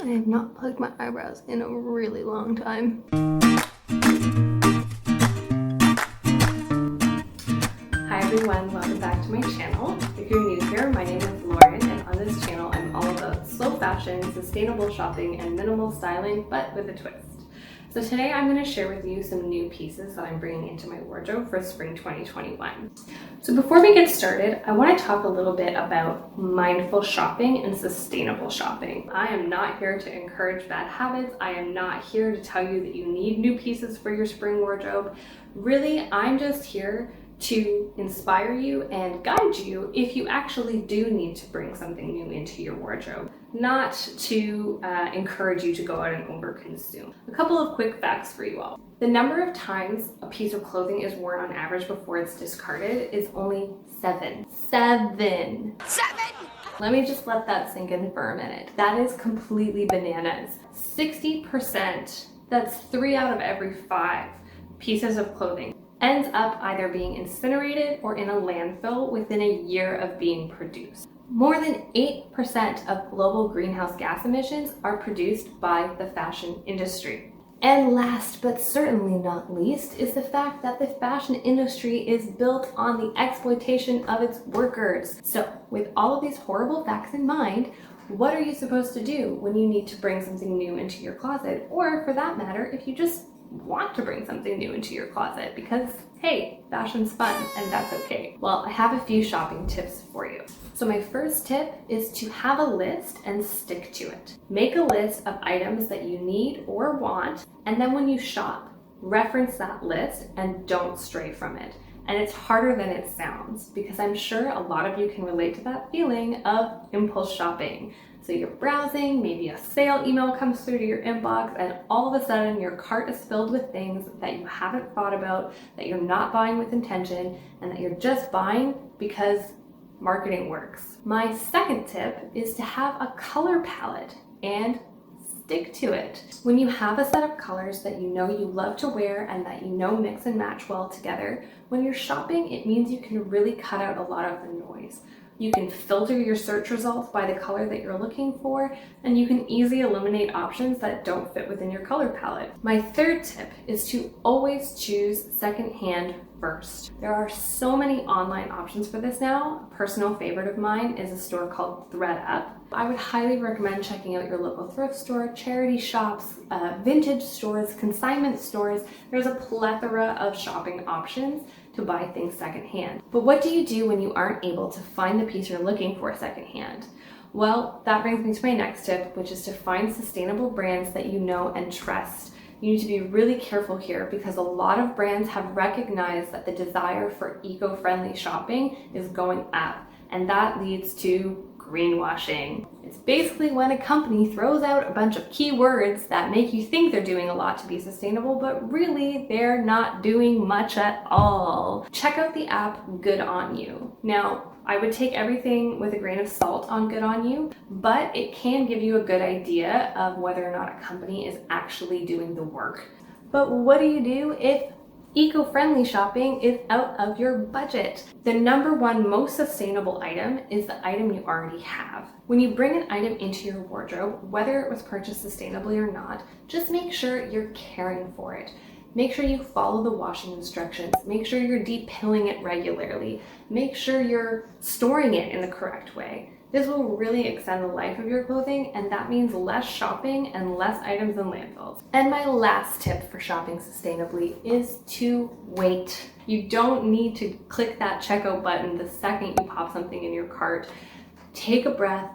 I have not plugged my eyebrows in a really long time. Hi everyone, welcome back to my channel. If you're new here, my name is Lauren, and on this channel I'm all about slow fashion, sustainable shopping, and minimal styling, but with a twist. So today I'm going to share with you some new pieces that I'm bringing into my wardrobe for spring 2021. So before we get started, I want to talk a little bit about mindful shopping and sustainable shopping. I am not here to encourage bad habits. I am not here to tell you that you need new pieces for your spring wardrobe. Really, I'm just here to inspire you and guide you if you actually do need to bring something new into your wardrobe, not to encourage you to go out and overconsume. A couple of quick facts for you all. The number of times a piece of clothing is worn on average before it's discarded is only 7. 7! Let me just let that sink in for a minute. That is completely bananas. 60%, that's 3 out of every 5 pieces of clothing, ends up either being incinerated or in a landfill within a year of being produced. More than 8% of global greenhouse gas emissions are produced by the fashion industry. And last but certainly not least is the fact that the fashion industry is built on the exploitation of its workers. So with all of these horrible facts in mind, what are you supposed to do when you need to bring something new into your closet? Or for that matter, if you just want to bring something new into your closet, because hey, fashion's fun and that's okay. Well, I have a few shopping tips for you. So my first tip is to have a list and stick to it. Make a list of items that you need or want, and then when you shop, reference that list and don't stray from it. And it's harder than it sounds, because I'm sure a lot of you can relate to that feeling of impulse shopping. So you're browsing, maybe a sale email comes through to your inbox, and all of a sudden your cart is filled with things that you haven't thought about, that you're not buying with intention, and that you're just buying because marketing works. My second tip is to have a color palette and stick to it. When you have a set of colors that you know you love to wear and that you know mix and match well together, when you're shopping, it means you can really cut out a lot of the noise. You can filter your search results by the color that you're looking for, and you can easily eliminate options that don't fit within your color palette. My third tip is to always choose secondhand first. There are so many online options for this now. A personal favorite of mine is a store called ThredUp. I would highly recommend checking out your local thrift store, charity shops, vintage stores, consignment stores. There's a plethora of shopping options to buy things secondhand. But what do you do when you aren't able to find the piece you're looking for secondhand? Well, that brings me to my next tip, which is to find sustainable brands that you know and trust. You need to be really careful here, because a lot of brands have recognized that the desire for eco-friendly shopping is going up, and that leads to greenwashing. It's basically when a company throws out a bunch of keywords that make you think they're doing a lot to be sustainable, but really they're not doing much at all. Check out the app Good On You. Now, I would take everything with a grain of salt on Good On You, but it can give you a good idea of whether or not a company is actually doing the work. But what do you do if eco-friendly shopping is out of your budget? The number one most sustainable item is the item you already have. When you bring an item into your wardrobe, whether it was purchased sustainably or not, just make sure you're caring for it. Make sure you follow the washing instructions. Make sure you're deep pilling it regularly. Make sure you're storing it in the correct way. This will really extend the life of your clothing, and that means less shopping and less items in landfills. And my last tip for shopping sustainably is to wait. You don't need to click that checkout button the second you pop something in your cart. Take a breath,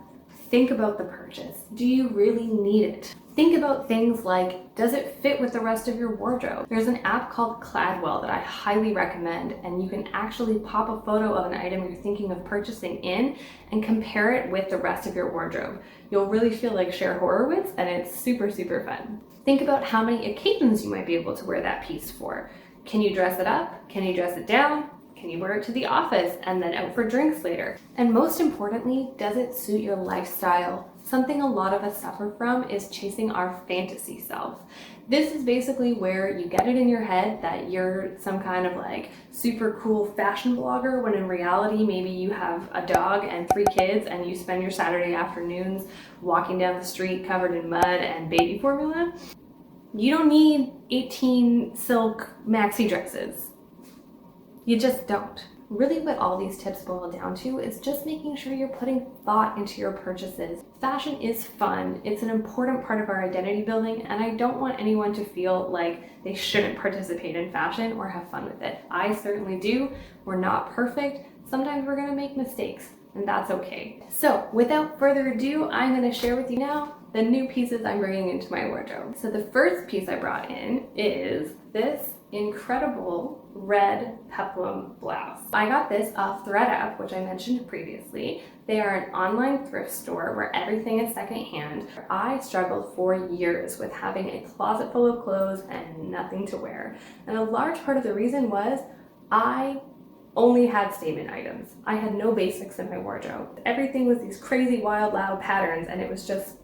think about the purchase. Do you really need it? Think about things like, does it fit with the rest of your wardrobe? There's an app called Cladwell that I highly recommend, and you can actually pop a photo of an item you're thinking of purchasing in and compare it with the rest of your wardrobe. You'll really feel like Cher Horowitz, and it's super, super fun. Think about how many occasions you might be able to wear that piece for. Can you dress it up? Can you dress it down? Can you wear it to the office and then out for drinks later? And most importantly, does it suit your lifestyle, Something a lot of us suffer from is chasing our fantasy self. This is basically where you get it in your head that you're some kind of like super cool fashion blogger, when in reality maybe you have a dog and 3 kids and you spend your Saturday afternoons walking down the street covered in mud and baby formula. You don't need 18 silk maxi dresses. You just don't. Really what all these tips boil down to is just making sure you're putting thought into your purchases. Fashion is fun. It's an important part of our identity building, and I don't want anyone to feel like they shouldn't participate in fashion or have fun with it. I certainly do. We're not perfect. Sometimes we're gonna make mistakes, and that's okay. So without further ado, I'm gonna share with you now the new pieces I'm bringing into my wardrobe. So the first piece I brought in is this incredible red peplum blouse. I got this off ThredUp, which I mentioned previously. They are an online thrift store where everything is secondhand. I struggled for years with having a closet full of clothes and nothing to wear. And a large part of the reason was I only had statement items. I had no basics in my wardrobe. Everything was these crazy, wild, loud patterns, and it was just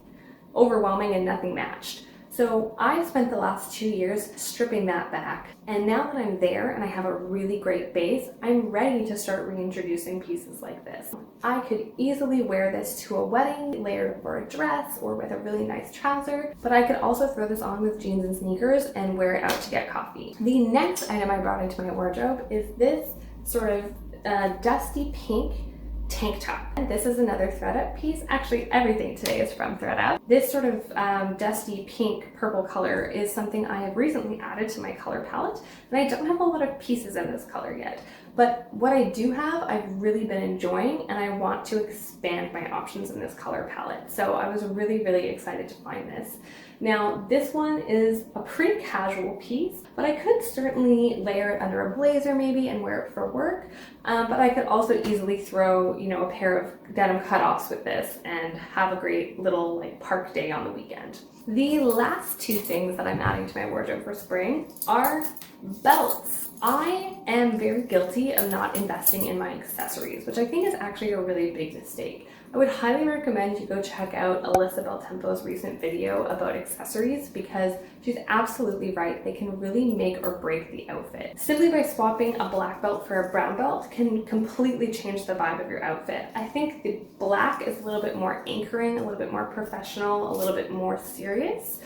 overwhelming and nothing matched. So I spent the last 2 years stripping that back. And now that I'm there and I have a really great base, I'm ready to start reintroducing pieces like this. I could easily wear this to a wedding, layered over a dress, or with a really nice trouser, but I could also throw this on with jeans and sneakers and wear it out to get coffee. The next item I brought into my wardrobe is this sort of dusty pink tank top. And this is another ThredUp piece. Actually, everything today is from ThredUp. This sort of dusty pink purple color is something I have recently added to my color palette, and I don't have a lot of pieces in this color yet. But what I do have, I've really been enjoying, and I want to expand my options in this color palette. So I was really, really excited to find this. Now, this one is a pretty casual piece, but I could certainly layer it under a blazer maybe and wear it for work. But I could also easily throw, a pair of denim cutoffs with this and have a great little like park day on the weekend. The last 2 things that I'm adding to my wardrobe for spring are belts. I am very guilty of not investing in my accessories, which I think is actually a really big mistake. I would highly recommend you go check out Alyssa Beltempo's recent video about accessories, because she's absolutely right. They can really make or break the outfit. Simply by swapping a black belt for a brown belt can completely change the vibe of your outfit. I think the black is a little bit more anchoring, a little bit more professional, a little bit more serious.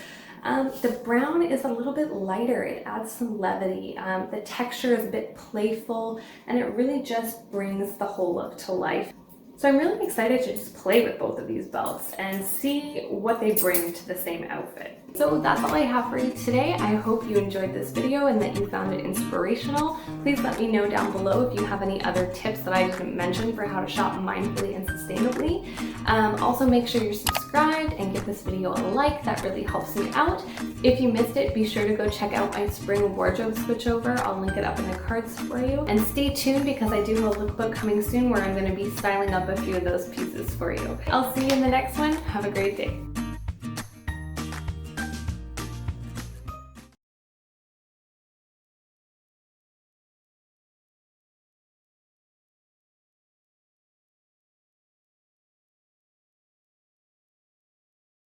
The brown is a little bit lighter. It adds some levity. The texture is a bit playful, and it really just brings the whole look to life. So I'm really excited to just play with both of these belts and see what they bring to the same outfit. So that's all I have for you today. I hope you enjoyed this video and that you found it inspirational. Please let me know down below if you have any other tips that I didn't mention for how to shop mindfully and sustainably. Also make sure you're subscribed and give this video a like. That really helps me out. If you missed it, be sure to go check out my spring wardrobe switchover. I'll link it up in the cards for you. And stay tuned, because I do have a lookbook coming soon where I'm going to be styling up a few of those pieces for you. I'll see you in the next one. Have a great day.